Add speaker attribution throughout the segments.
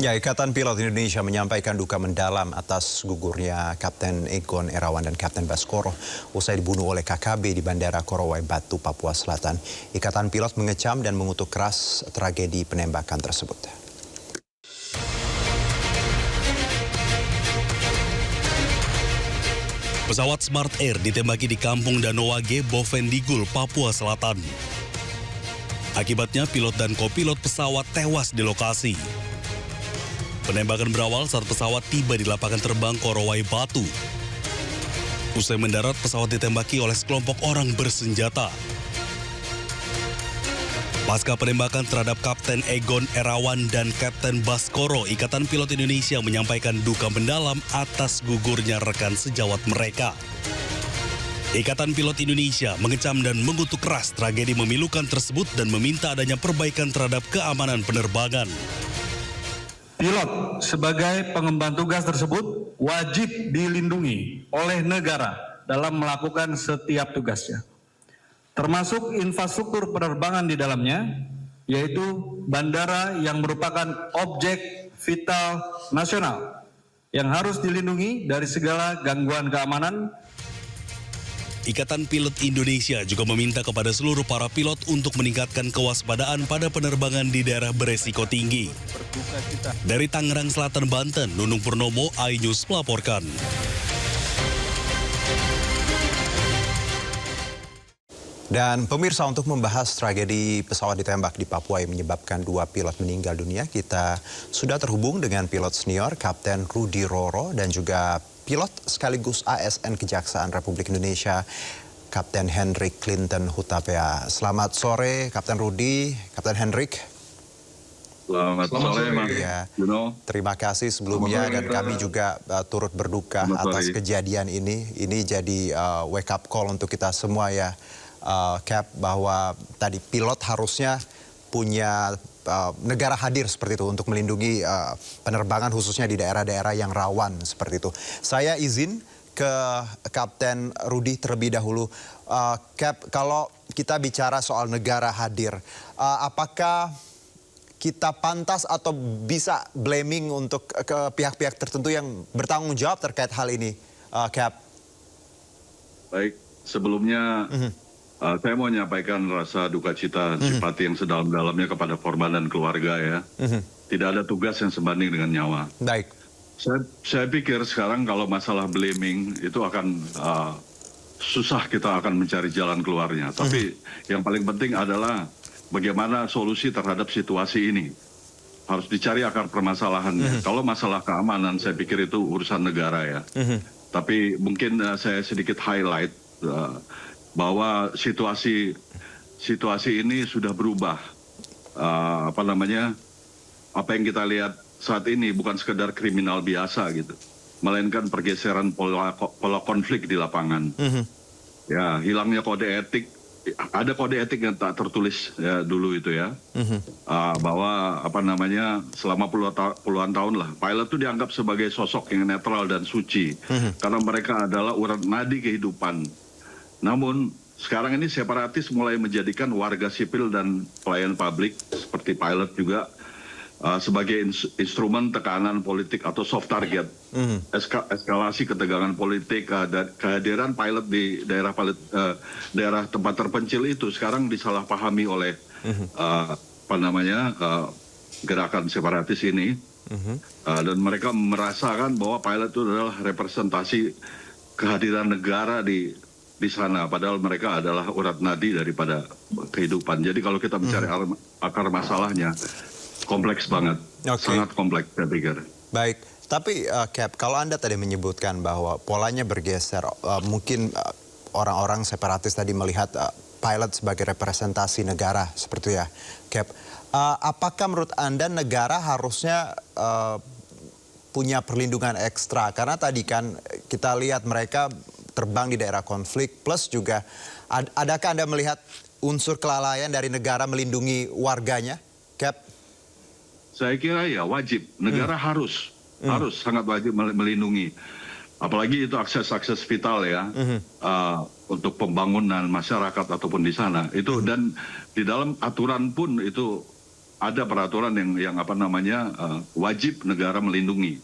Speaker 1: Ya, Ikatan Pilot Indonesia menyampaikan duka mendalam atas gugurnya Kapten Egon Erawan dan Kapten Baskoro usai dibunuh oleh KKB di Bandara Korowai Batu, Papua Selatan. Ikatan Pilot mengecam dan mengutuk keras tragedi penembakan tersebut.
Speaker 2: Pesawat Smart Air ditembaki di Kampung Danowage, Bovendigul, Papua Selatan. Akibatnya pilot dan kopilot pesawat tewas di lokasi. Penembakan berawal saat pesawat tiba di lapangan terbang Korowai Batu. Usai mendarat, pesawat ditembaki oleh sekelompok orang bersenjata. Pasca penembakan terhadap Kapten Egon Erawan dan Kapten Baskoro, Ikatan Pilot Indonesia menyampaikan duka mendalam atas gugurnya rekan sejawat mereka. Ikatan Pilot Indonesia mengecam dan mengutuk keras tragedi memilukan tersebut dan meminta adanya perbaikan terhadap keamanan penerbangan.
Speaker 3: Pilot sebagai pengemban tugas tersebut wajib dilindungi oleh negara dalam melakukan setiap tugasnya, termasuk infrastruktur penerbangan di dalamnya, yaitu bandara yang merupakan objek vital nasional yang harus dilindungi dari segala gangguan keamanan.
Speaker 2: Ikatan Pilot Indonesia juga meminta kepada seluruh para pilot untuk meningkatkan kewaspadaan pada penerbangan di daerah beresiko tinggi. Dari Tangerang Selatan, Banten, Nunung Purnomo, iNews melaporkan.
Speaker 1: Dan pemirsa, untuk membahas tragedi pesawat ditembak di Papua yang menyebabkan 2 pilot meninggal dunia, kita sudah terhubung dengan pilot senior Kapten Rudi Roro dan juga pilot sekaligus ASN Kejaksaan Republik Indonesia Kapten Hendrik Clinton Hutapea. Selamat sore Kapten Rudi, Kapten Hendrik.
Speaker 4: Selamat sore, Mas.
Speaker 1: Ya, terima kasih sebelumnya dan kami juga turut berduka atas kejadian ini. Ini jadi wake up call untuk kita semua ya, Cap, bahwa tadi pilot harusnya punya negara hadir seperti itu untuk melindungi penerbangan khususnya di daerah-daerah yang rawan seperti itu. Saya izin ke Kapten Rudi terlebih dahulu. Cap, kalau kita bicara soal negara hadir, apakah kita pantas atau bisa blaming untuk ke pihak-pihak tertentu yang bertanggung jawab terkait hal ini, Cap?
Speaker 4: Baik, sebelumnya saya mau menyampaikan rasa duka cita simpati yang sedalam-dalamnya kepada korban dan keluarga ya. Tidak ada tugas yang sebanding dengan nyawa.
Speaker 1: Baik.
Speaker 4: Saya pikir sekarang kalau masalah blaming itu akan susah, kita akan mencari jalan keluarnya. Tapi yang paling penting adalah bagaimana solusi terhadap situasi ini. Harus dicari akar permasalahannya. Kalau masalah keamanan saya pikir itu urusan negara ya. Tapi mungkin saya sedikit highlight bahwa situasi ini sudah berubah. Apa yang kita lihat saat ini bukan sekedar kriminal biasa gitu, melainkan pergeseran pola konflik di lapangan. Ya, hilangnya kode etik. Ada kode etik yang tak tertulis ya dulu itu ya, bahwa selama puluhan tahun lah pilot itu dianggap sebagai sosok yang netral dan suci karena mereka adalah urat nadi kehidupan. Namun sekarang ini separatis mulai menjadikan warga sipil dan pelayan publik seperti pilot juga sebagai instrumen tekanan politik atau soft target. Eskalasi ketegangan politik, kehadiran pilot di daerah tempat terpencil itu sekarang disalahpahami oleh gerakan separatis ini. Dan mereka merasakan bahwa pilot itu adalah representasi kehadiran negara di sana, padahal mereka adalah urat nadi daripada kehidupan. Jadi kalau kita mencari akar masalahnya, kompleks banget, sangat kompleks saya pikir.
Speaker 1: Baik, tapi Cap, kalau Anda tadi menyebutkan bahwa polanya bergeser, mungkin orang-orang separatis tadi melihat pilot sebagai representasi negara, seperti ya, Cap. Apakah menurut Anda negara harusnya punya perlindungan ekstra? Karena tadi kan kita lihat mereka terbang di daerah konflik, plus juga adakah Anda melihat unsur kelalaian dari negara melindungi warganya, Cap?
Speaker 4: Saya kira ya wajib, negara harus sangat wajib melindungi. Apalagi itu akses vital ya, untuk pembangunan masyarakat ataupun di sana. Itu dan di dalam aturan pun itu ada peraturan yang apa namanya wajib negara melindungi.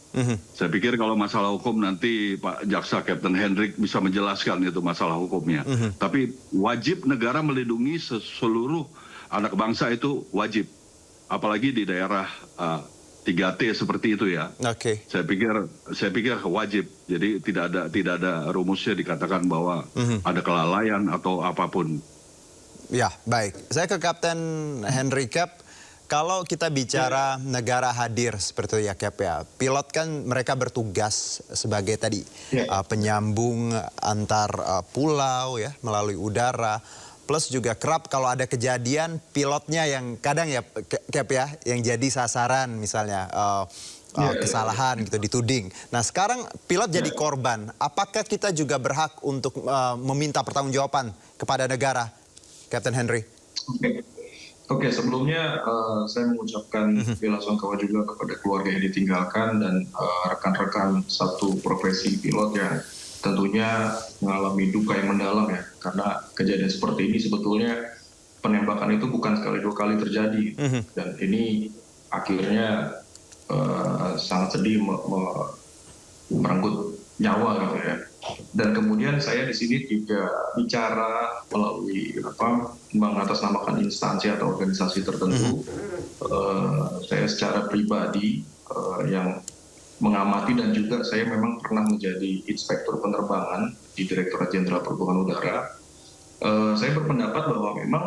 Speaker 4: Saya pikir kalau masalah hukum nanti Pak Jaksa Kapten Hendrik bisa menjelaskan itu masalah hukumnya. Tapi wajib negara melindungi seluruh anak bangsa itu wajib. Apalagi di daerah 3T seperti itu ya.
Speaker 1: Oke.
Speaker 4: Saya pikir wajib. Jadi tidak ada rumusnya dikatakan bahwa ada kelalaian atau apapun.
Speaker 1: Ya, baik. Saya ke Kapten Henry. Cap, kalau kita bicara negara hadir seperti itu ya Cap ya. Pilot kan mereka bertugas sebagai tadi penyambung antar pulau ya melalui udara. Plus juga kerap kalau ada kejadian pilotnya yang kadang ya Cap ya yang jadi sasaran misalnya kesalahan gitu dituding. Nah sekarang pilot jadi korban. Apakah kita juga berhak untuk meminta pertanggungjawaban kepada negara, Kapten Henry?
Speaker 5: Oke, sebelumnya saya mengucapkan bela sungkawa juga kepada keluarga yang ditinggalkan dan rekan-rekan satu profesi pilot yang tentunya mengalami duka yang mendalam ya, karena kejadian seperti ini sebetulnya penembakan itu bukan sekali dua kali terjadi dan ini akhirnya sangat sedih merenggut nyawa gitu ya. Dan kemudian saya di sini juga bicara melalui mengatasnamakan instansi atau organisasi tertentu. Saya secara pribadi yang mengamati dan juga saya memang pernah menjadi inspektur penerbangan di Direktorat Jenderal Perhubungan Udara. Saya berpendapat bahwa memang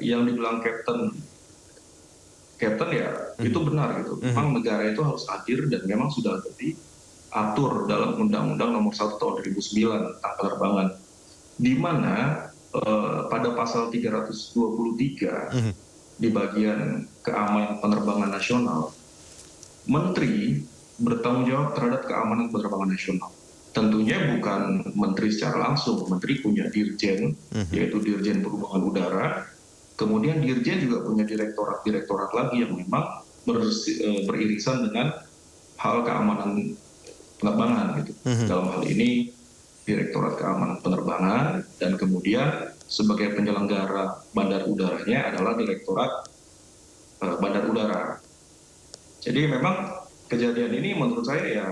Speaker 5: yang dibilang Kapten ya itu benar gitu. Memang negara itu harus hadir dan memang sudah diatur dalam Undang-Undang Nomor 1 Tahun 2009 tentang penerbangan, di mana pada pasal 323 di bagian keamanan penerbangan nasional, Menteri bertanggung jawab terhadap keamanan penerbangan nasional. Tentunya bukan Menteri secara langsung, Menteri punya Dirjen, yaitu Dirjen Perhubungan Udara. Kemudian Dirjen juga punya direktorat-direktorat lagi yang memang beririsan dengan hal keamanan penerbangan. Gitu. Dalam hal ini Direktorat Keamanan Penerbangan, dan kemudian sebagai penyelenggara bandar udaranya adalah Direktorat Bandar Udara. Jadi memang kejadian ini menurut saya ya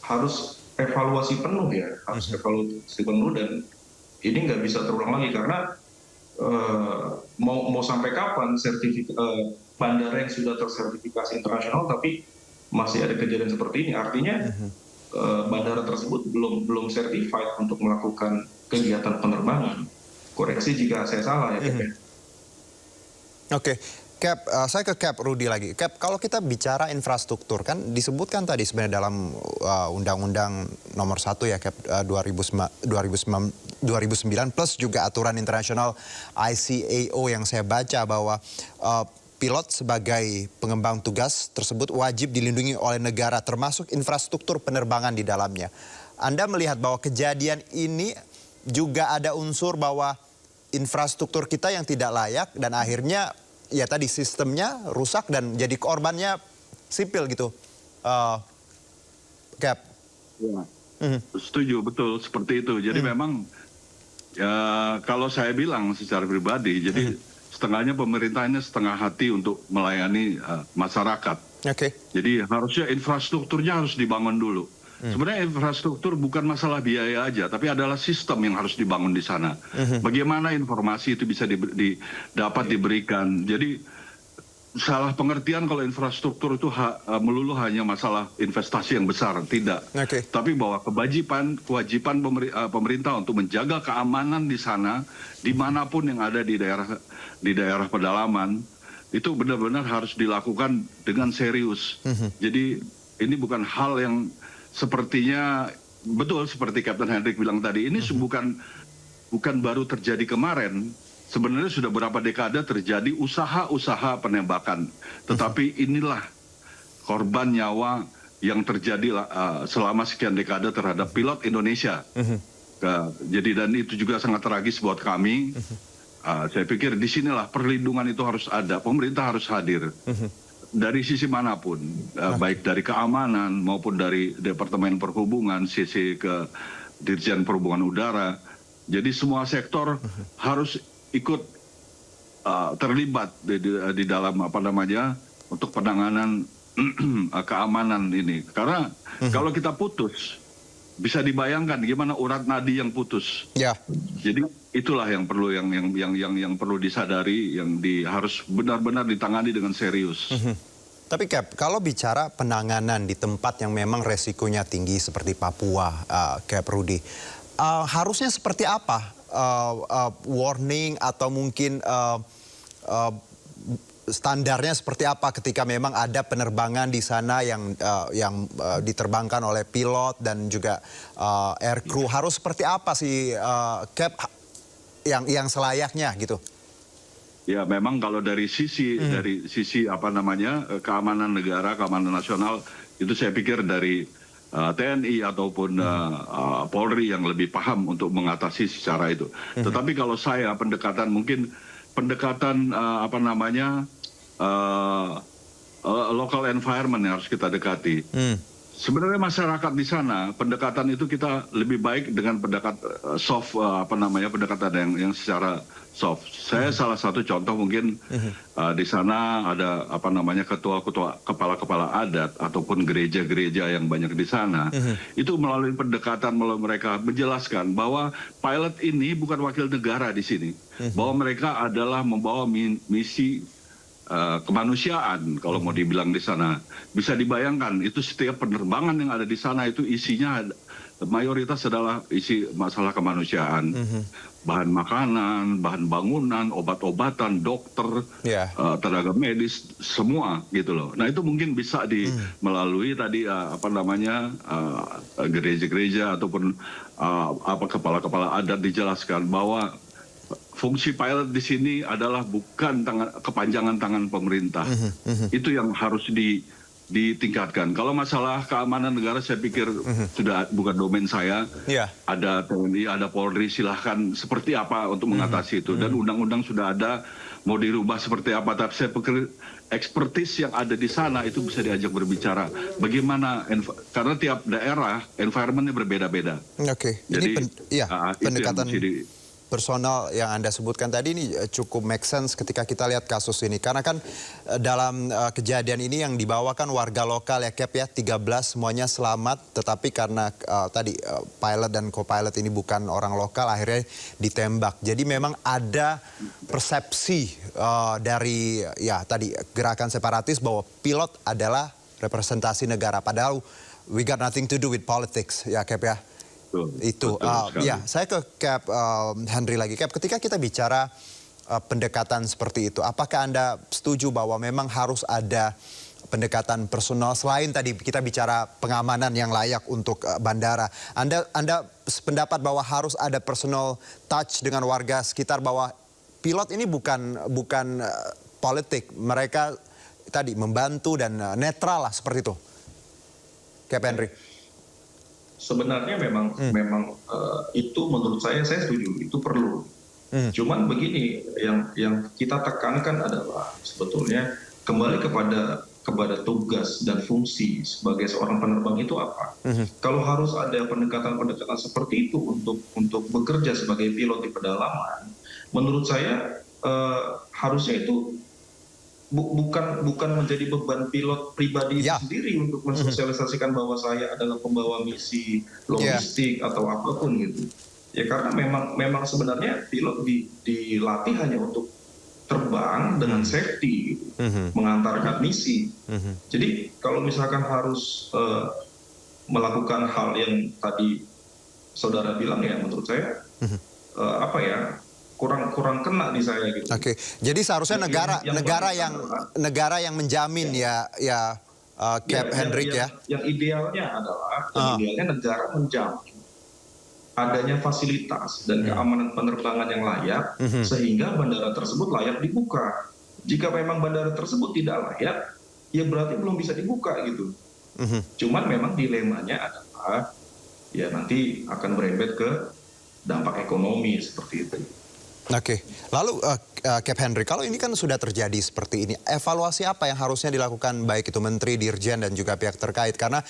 Speaker 5: harus evaluasi penuh ya, dan ini nggak bisa terulang lagi karena mau sampai kapan bandara yang sudah tersertifikasi internasional tapi masih ada kejadian seperti ini, artinya bandara tersebut belum certified untuk melakukan kegiatan penerbangan. Koreksi jika saya salah ya.
Speaker 1: Oke. Cap, saya ke Cap Rudy lagi. Cap, kalau kita bicara infrastruktur kan disebutkan tadi sebenarnya dalam Undang-Undang Nomor 1 ya Cap 2009 plus juga aturan internasional ICAO yang saya baca bahwa pilot sebagai pengembang tugas tersebut wajib dilindungi oleh negara termasuk infrastruktur penerbangan di dalamnya. Anda melihat bahwa kejadian ini juga ada unsur bahwa infrastruktur kita yang tidak layak dan akhirnya ya tadi sistemnya rusak dan jadi korbannya sipil gitu, Cap.
Speaker 4: Ya. Setuju, betul seperti itu. Jadi memang ya kalau saya bilang secara pribadi, jadi setengahnya pemerintah ini setengah hati untuk melayani masyarakat. Jadi harusnya infrastrukturnya harus dibangun dulu. Sebenarnya infrastruktur bukan masalah biaya aja, tapi adalah sistem yang harus dibangun di sana. Bagaimana informasi itu bisa dapat diberikan. Jadi salah pengertian kalau infrastruktur itu melulu hanya masalah investasi yang besar, tidak. Tapi bahwa kewajiban pemerintah untuk menjaga keamanan di sana, dimanapun yang ada di daerah pedalaman, itu benar-benar harus dilakukan dengan serius. Jadi ini bukan hal yang sepertinya betul seperti Kapten Hendrik bilang tadi, ini bukan baru terjadi kemarin. Sebenarnya sudah berapa dekade terjadi usaha-usaha penembakan. Tetapi inilah korban nyawa yang terjadi selama sekian dekade terhadap pilot Indonesia. Jadi dan itu juga sangat tragis buat kami. Saya pikir di sinilah perlindungan itu harus ada. Pemerintah harus hadir. Dari sisi manapun, baik dari keamanan maupun dari Departemen Perhubungan, sisi ke Dirjen Perhubungan Udara. Jadi semua sektor harus ikut terlibat di dalam apa namanya untuk penanganan keamanan ini. Karena kalau kita putus, bisa dibayangkan gimana urat nadi yang putus.
Speaker 1: Ya.
Speaker 4: Jadi itulah yang perlu yang perlu disadari, yang harus benar-benar ditangani dengan serius.
Speaker 1: Tapi Cap, kalau bicara penanganan di tempat yang memang resikonya tinggi seperti Papua, Cap Rudy, harusnya seperti apa? Warning atau mungkin standarnya seperti apa ketika memang ada penerbangan di sana yang diterbangkan oleh pilot dan juga air crew? Harus seperti apa sih Cap yang selayaknya gitu?
Speaker 4: Ya memang kalau dari sisi apa namanya keamanan negara, keamanan nasional, itu saya pikir dari TNI ataupun Polri yang lebih paham untuk mengatasi secara itu. Tetapi kalau saya pendekatan apa namanya local environment yang harus kita dekati. Sebenarnya masyarakat di sana pendekatan itu kita lebih baik dengan soft pendekatan yang secara soft. Saya salah satu contoh mungkin di sana ada apa namanya kepala-kepala adat ataupun gereja-gereja yang banyak di sana. Itu melalui pendekatan mereka menjelaskan bahwa pilot ini bukan wakil negara di sini. Bahwa mereka adalah membawa misi kemanusiaan kalau mau dibilang di sana. Bisa dibayangkan itu setiap penerbangan yang ada di sana itu isinya mayoritas adalah isi masalah kemanusiaan. Bahan makanan, bahan bangunan, obat-obatan, dokter, tenaga medis, semua gitu loh. Nah itu mungkin bisa melalui tadi apa namanya gereja-gereja ataupun kepala-kepala adat dijelaskan bahwa fungsi pilot di sini adalah bukan kepanjangan tangan pemerintah. Itu yang harus ditingkatkan. Kalau masalah keamanan negara saya pikir sudah bukan domain saya. Ada TNI, ada Polri, silahkan seperti apa untuk mengatasi itu. Dan undang-undang sudah ada, mau dirubah seperti apa. Tapi saya pikir ekspertis yang ada di sana itu bisa diajak berbicara. Bagaimana, karena tiap daerah environment-nya berbeda-beda.
Speaker 1: Oke,
Speaker 4: jadi
Speaker 1: pendekatan personal yang Anda sebutkan tadi ini cukup make sense ketika kita lihat kasus ini. Karena kan dalam kejadian ini yang dibawakan warga lokal ya Cap ya, 13 semuanya selamat. Tetapi karena tadi pilot dan co-pilot ini bukan orang lokal akhirnya ditembak. Jadi memang ada persepsi dari ya tadi gerakan separatis bahwa pilot adalah representasi negara. Padahal we got nothing to do with politics ya Cap ya. Itu ya saya ke Cap Henry lagi. Cap, ketika kita bicara pendekatan seperti itu, apakah Anda setuju bahwa memang harus ada pendekatan personal selain tadi kita bicara pengamanan yang layak untuk bandara? Anda sependapat bahwa harus ada personal touch dengan warga sekitar, bahwa pilot ini bukan politik, mereka tadi membantu dan netral lah seperti itu. Cap Henry.
Speaker 5: Sebenarnya memang itu menurut saya setuju, itu perlu. Cuman begini, yang kita tekankan adalah sebetulnya kembali kepada tugas dan fungsi sebagai seorang penerbang itu apa. Kalau harus ada pendekatan-pendekatan seperti itu untuk bekerja sebagai pilot di pedalaman, menurut saya harusnya itu bukan menjadi beban pilot pribadi sendiri untuk mensosialisasikan bahwa saya adalah pembawa misi logistik atau apapun gitu. Ya karena memang sebenarnya pilot dilatih hanya untuk terbang dengan safety gitu, mengantarkan misi. Jadi kalau misalkan harus melakukan hal yang tadi saudara bilang ya menurut saya kurang kena di saya gitu.
Speaker 1: Oke, jadi seharusnya negara yang menjamin ya Cap Hendrik ya.
Speaker 5: Yang idealnya adalah negara menjamin adanya fasilitas dan keamanan penerbangan yang layak sehingga bandara tersebut layak dibuka. Jika memang bandara tersebut tidak layak, ya berarti belum bisa dibuka gitu. Cuman memang dilemanya adalah ya nanti akan berembet ke dampak ekonomi seperti itu.
Speaker 1: Oke, lalu Cap Henry, kalau ini kan sudah terjadi seperti ini, evaluasi apa yang harusnya dilakukan baik itu Menteri, Dirjen dan juga pihak terkait? Karena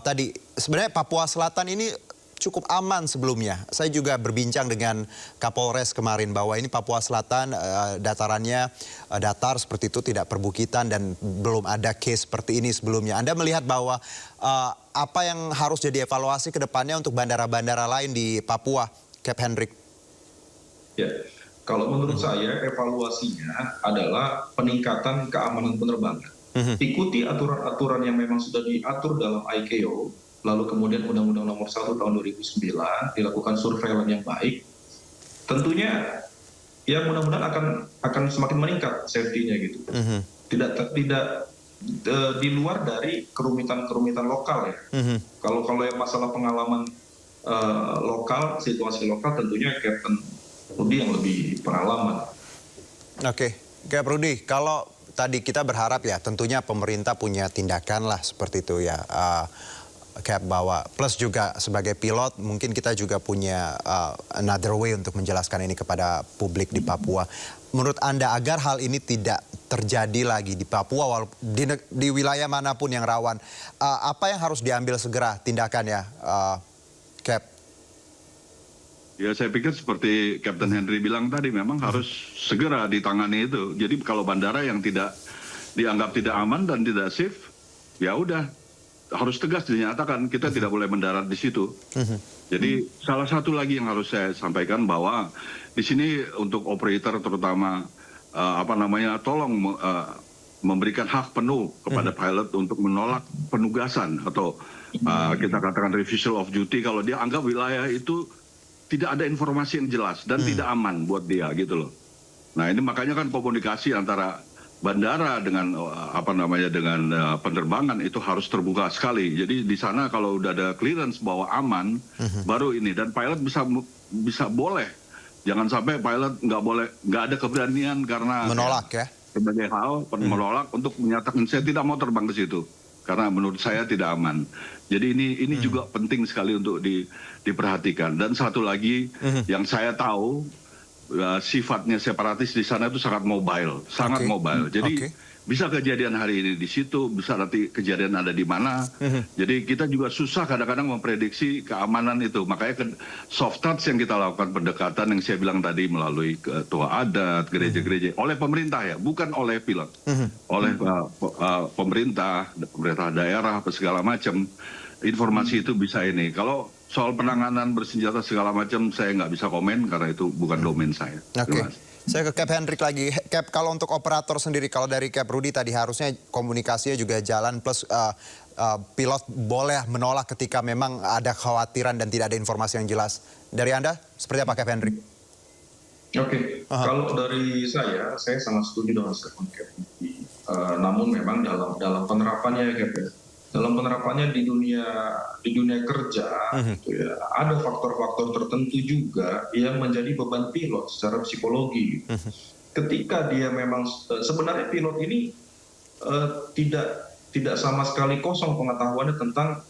Speaker 1: tadi sebenarnya Papua Selatan ini cukup aman sebelumnya. Saya juga berbincang dengan Kapolres kemarin bahwa ini Papua Selatan datarannya datar seperti itu, tidak perbukitan dan belum ada case seperti ini sebelumnya. Anda melihat bahwa apa yang harus jadi evaluasi ke depannya untuk bandara-bandara lain di Papua, Cap Hendrik?
Speaker 5: Ya, kalau menurut saya evaluasinya adalah peningkatan keamanan penerbangan. Ikuti aturan-aturan yang memang sudah diatur dalam ICAO, lalu kemudian Undang-Undang Nomor 1 Tahun 2009, dilakukan surveillance yang baik. Tentunya ya mudah-mudahan akan semakin meningkat safety-nya gitu. Tidak di luar dari kerumitan-kerumitan lokal ya. Kalau yang masalah pengalaman lokal, situasi lokal, tentunya Captain Rudy yang lebih pengalaman.
Speaker 1: Oke, Cap Rudy, kalau tadi kita berharap ya tentunya pemerintah punya tindakan lah seperti itu ya. Cap, bahwa plus juga sebagai pilot mungkin kita juga punya another way untuk menjelaskan ini kepada publik di Papua. Menurut Anda agar hal ini tidak terjadi lagi di Papua di wilayah manapun yang rawan, apa yang harus diambil segera tindakannya, Cap?
Speaker 4: Ya saya pikir seperti Kapten Henry bilang tadi, memang harus segera ditangani itu. Jadi kalau bandara yang tidak dianggap tidak aman dan tidak safe, ya udah harus tegas dinyatakan kita tidak boleh mendarat di situ. Jadi salah satu lagi yang harus saya sampaikan bahwa di sini untuk operator terutama tolong memberikan hak penuh kepada pilot untuk menolak penugasan atau kita katakan refusal of duty kalau dia anggap wilayah itu tidak ada informasi yang jelas dan tidak aman buat dia gitu loh. Nah ini makanya kan komunikasi antara bandara dengan dengan penerbangan itu harus terbuka sekali. Jadi di sana kalau udah ada clearance bahwa aman, baru ini, dan pilot bisa boleh. Jangan sampai pilot nggak ada keberanian karena
Speaker 1: menolak ya.
Speaker 4: Sebagai hal menolak untuk menyatakan saya tidak mau terbang ke situ karena menurut saya tidak aman. Jadi ini juga penting sekali untuk diperhatikan. Dan satu lagi yang saya tahu, sifatnya separatis di sana itu sangat mobile, mobile. Jadi bisa kejadian hari ini di situ, bisa nanti kejadian ada di mana. Jadi kita juga susah kadang-kadang memprediksi keamanan itu. Makanya soft touch yang kita lakukan pendekatan yang saya bilang tadi melalui ketua adat, gereja-gereja, oleh pemerintah ya, bukan oleh pilot, oleh pemerintah daerah, segala macam. Informasi itu bisa ini. Kalau soal penanganan bersenjata segala macam saya nggak bisa komen karena itu bukan domain saya.
Speaker 1: Oke. Saya ke Cap Hendrik lagi. Cap, kalau untuk operator sendiri, kalau dari Cap Rudy tadi harusnya komunikasinya juga jalan plus pilot boleh menolak ketika memang ada kekhawatiran dan tidak ada informasi yang jelas. Dari Anda seperti apa Cap Hendrik?
Speaker 5: Oke, kalau dari saya sangat setuju dengan statement Cap Rudy. Namun memang dalam penerapannya Cap, dalam penerapannya di dunia kerja gitu ya, ada faktor-faktor tertentu juga yang menjadi beban pilot secara psikologi. Ketika dia memang sebenarnya pilot ini tidak sama sekali kosong pengetahuannya tentang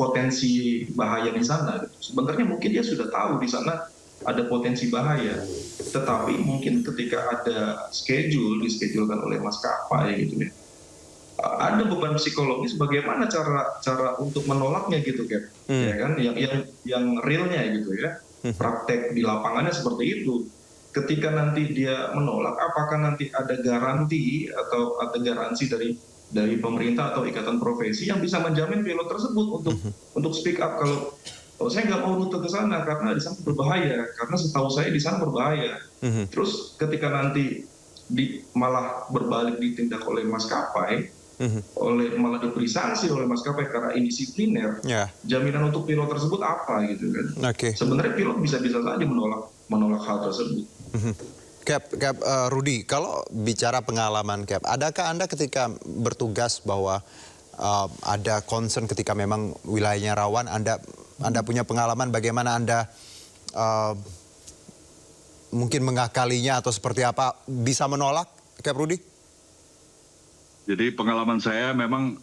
Speaker 5: potensi bahaya di sana. Sebenarnya mungkin dia sudah tahu di sana ada potensi bahaya, tetapi mungkin ketika ada dischedule-kan oleh maskapai gitu ya, ada beban psikologis bagaimana cara untuk menolaknya gitu Cap, ya kan, yang realnya gitu ya, praktek di lapangannya seperti itu. Ketika nanti dia menolak, apakah nanti ada garansi dari pemerintah atau ikatan profesi yang bisa menjamin pilot tersebut untuk speak up kalau saya nggak mau rute ke sana karena di sana berbahaya, karena setahu saya di sana berbahaya. Terus ketika nanti malah berbalik ditindak oleh maskapai, malah diberi sanksi oleh maskapai karena indisipliner, jaminan untuk pilot tersebut apa gitu kan? Sebenarnya pilot bisa-bisa saja menolak hal tersebut.
Speaker 1: Cap Rudy, kalau bicara pengalaman Cap, adakah Anda ketika bertugas bahwa ada concern ketika memang wilayahnya rawan, Anda punya pengalaman bagaimana Anda mungkin mengakalinya atau seperti apa bisa menolak, Cap Rudy?
Speaker 4: Jadi pengalaman saya memang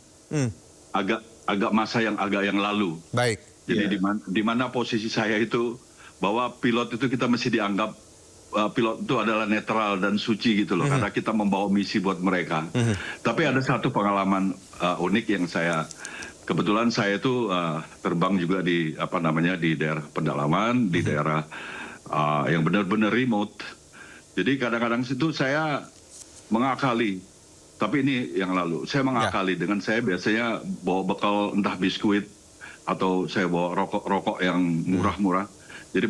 Speaker 4: agak masa yang lalu.
Speaker 1: Baik.
Speaker 4: Jadi di mana posisi saya itu bahwa pilot itu kita mesti dianggap pilot itu adalah netral dan suci gitu loh, karena kita membawa misi buat mereka. Tapi ada satu pengalaman unik yang saya kebetulan saya tuh terbang juga di di daerah pedalaman, di daerah yang benar-benar remote. Jadi kadang-kadang situ saya mengakali, tapi ini yang lalu saya mengakali dengan saya biasanya bawa bekal entah biskuit atau saya bawa rokok yang murah-murah. Jadi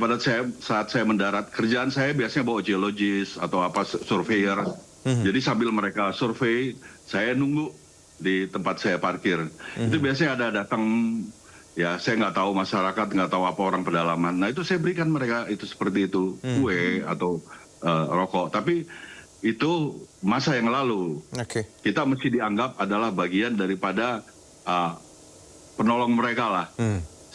Speaker 4: saat saya mendarat, kerjaan saya biasanya bawa geologis atau surveyor. Jadi sambil mereka survei, saya nunggu di tempat saya parkir. Itu biasanya ada datang, ya saya nggak tahu masyarakat, nggak tahu apa orang pedalaman. Nah itu saya berikan mereka itu seperti itu, kue atau rokok. Tapi itu masa yang lalu. Kita mesti dianggap adalah bagian daripada penolong mereka lah.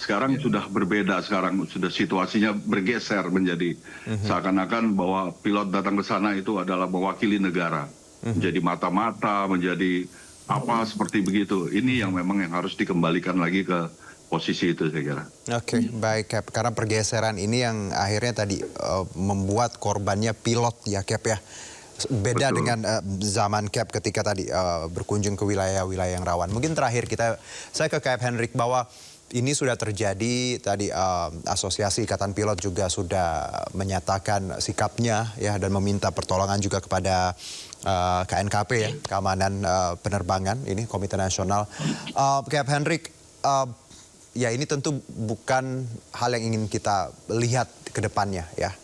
Speaker 4: Sekarang sudah berbeda, sekarang sudah situasinya bergeser menjadi seakan-akan bahwa pilot datang ke sana itu adalah mewakili negara. Menjadi mata-mata, menjadi apa seperti begitu. Ini yang memang yang harus dikembalikan lagi ke posisi itu saya kira.
Speaker 1: Baik Cap. Karena pergeseran ini yang akhirnya tadi membuat korbannya pilot ya Cap ya. Beda dengan zaman Cap ketika tadi berkunjung ke wilayah-wilayah yang rawan. Mungkin terakhir saya ke Cap Hendrik bahwa ini sudah terjadi tadi Asosiasi Ikatan Pilot juga sudah menyatakan sikapnya ya dan meminta pertolongan juga kepada KNKP ya, Keamanan Penerbangan ini Komite Nasional. Cap Hendrik, ya ini tentu bukan hal yang ingin kita lihat ke depannya ya.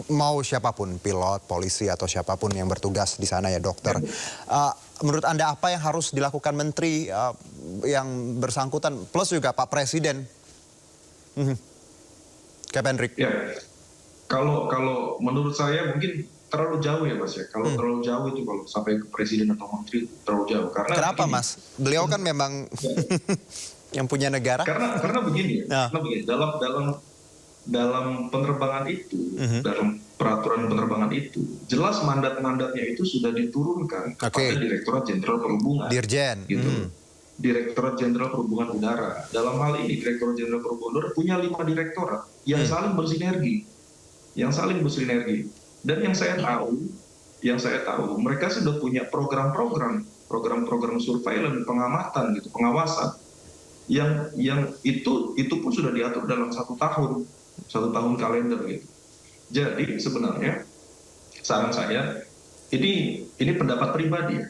Speaker 1: Mau siapapun, pilot, polisi atau siapapun yang bertugas di sana ya dokter. Menurut Anda apa yang harus dilakukan menteri yang bersangkutan plus juga Pak Presiden? Cap Hendrik.
Speaker 5: Ya, kalau menurut saya mungkin terlalu jauh ya Mas ya. Kalau terlalu jauh itu kalau sampai ke presiden atau menteri terlalu jauh.
Speaker 1: Kenapa Mas? Beliau kan memang yang punya negara.
Speaker 5: Karena begini ya. Karena begini, dalam penerbangan itu, dalam peraturan penerbangan itu, jelas mandat-mandatnya itu sudah diturunkan kepada Direktorat Jenderal Perhubungan.
Speaker 1: Dirjen.
Speaker 5: Gitu. Direktorat Jenderal Perhubungan Udara. Dalam hal ini Direktorat Jenderal Perhubungan Udara punya 5 direktorat yang saling bersinergi. Dan yang saya tahu, mereka sudah punya program-program surveillance, pengamatan gitu, pengawasan. Yang itu pun sudah diatur dalam 1 tahun kalender gitu. Jadi sebenarnya saran saya ini pendapat pribadi ya.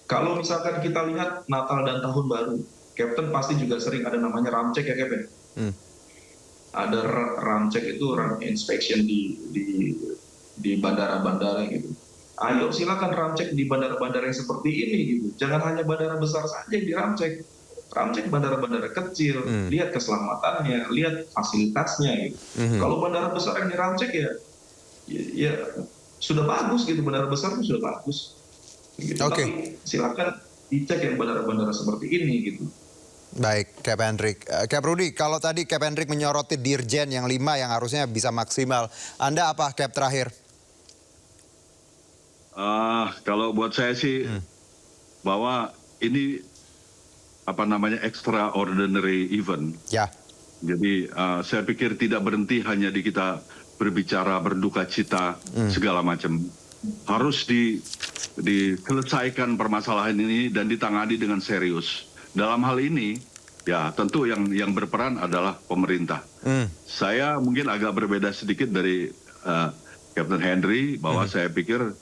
Speaker 5: Kalau misalkan kita lihat Natal dan Tahun Baru, Captain pasti juga sering ada namanya ramcek ya Captain. Ada ramcek itu run inspection di bandara-bandara gitu. Ayo silakan ramcek di bandara-bandara yang seperti ini gitu. Jangan hanya bandara besar saja yang diramcek. Ramcek bandara-bandara kecil, lihat keselamatannya, lihat fasilitasnya gitu. Kalau bandara besar yang diramcek ya sudah bagus gitu, bandara besar itu sudah bagus. Gitu. Tapi silakan dicek yang bandara-bandara seperti ini gitu.
Speaker 1: Baik, Cap Hendrik. Cap Rudi, kalau tadi Cap Hendrik menyoroti Dirjen yang 5 yang harusnya bisa maksimal. Anda apa Cap terakhir?
Speaker 4: Kalau buat saya sih bahwa ini extraordinary event.
Speaker 1: Ya.
Speaker 4: Jadi saya pikir tidak berhenti hanya di kita berbicara berduka cita segala macam. Harus diselesaikan permasalahan ini dan ditangani dengan serius. Dalam hal ini ya tentu yang berperan adalah pemerintah. Saya mungkin agak berbeda sedikit dari Captain Henry bahwa saya pikir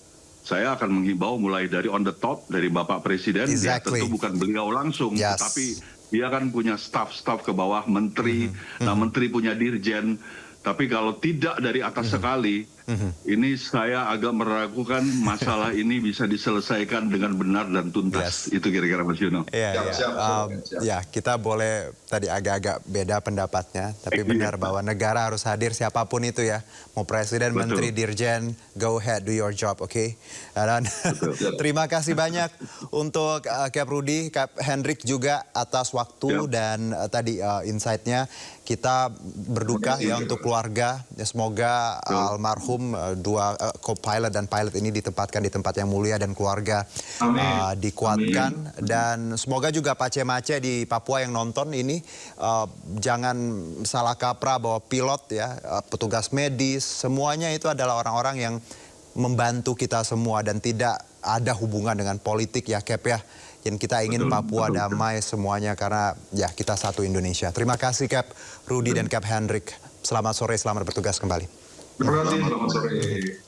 Speaker 4: saya akan menghimbau mulai dari on the top, dari Bapak Presiden, dia tentu bukan beliau langsung, tetapi dia kan punya staff ke bawah, menteri, nah menteri punya dirjen, tapi kalau tidak dari atas sekali, ini saya agak meragukan masalah ini bisa diselesaikan dengan benar dan tuntas. Itu kira-kira Mas Yuno.
Speaker 1: Ya, kita boleh tadi agak-agak beda pendapatnya, tapi benar bahwa negara harus hadir siapapun itu ya. Mau presiden, menteri, dirjen, go ahead, do your job, oke? Dan terima kasih banyak untuk Cap Rudi, Cap Hendrik juga atas waktu dan tadi insight-nya. Kita berduka ya untuk keluarga, ya, semoga almarhum dua co-pilot dan pilot ini ditempatkan di tempat yang mulia dan keluarga dikuatkan. Dan semoga juga Pak Cemace di Papua yang nonton ini jangan salah kaprah bahwa pilot ya, petugas medis, semuanya itu adalah orang-orang yang membantu kita semua dan tidak ada hubungan dengan politik ya Cap ya. Dan kita ingin Papua damai semuanya karena ya kita satu Indonesia. Terima kasih Cap Rudy dan Cap Hendrik. Selamat sore, selamat bertugas kembali.
Speaker 5: Terima kasih, selamat sore.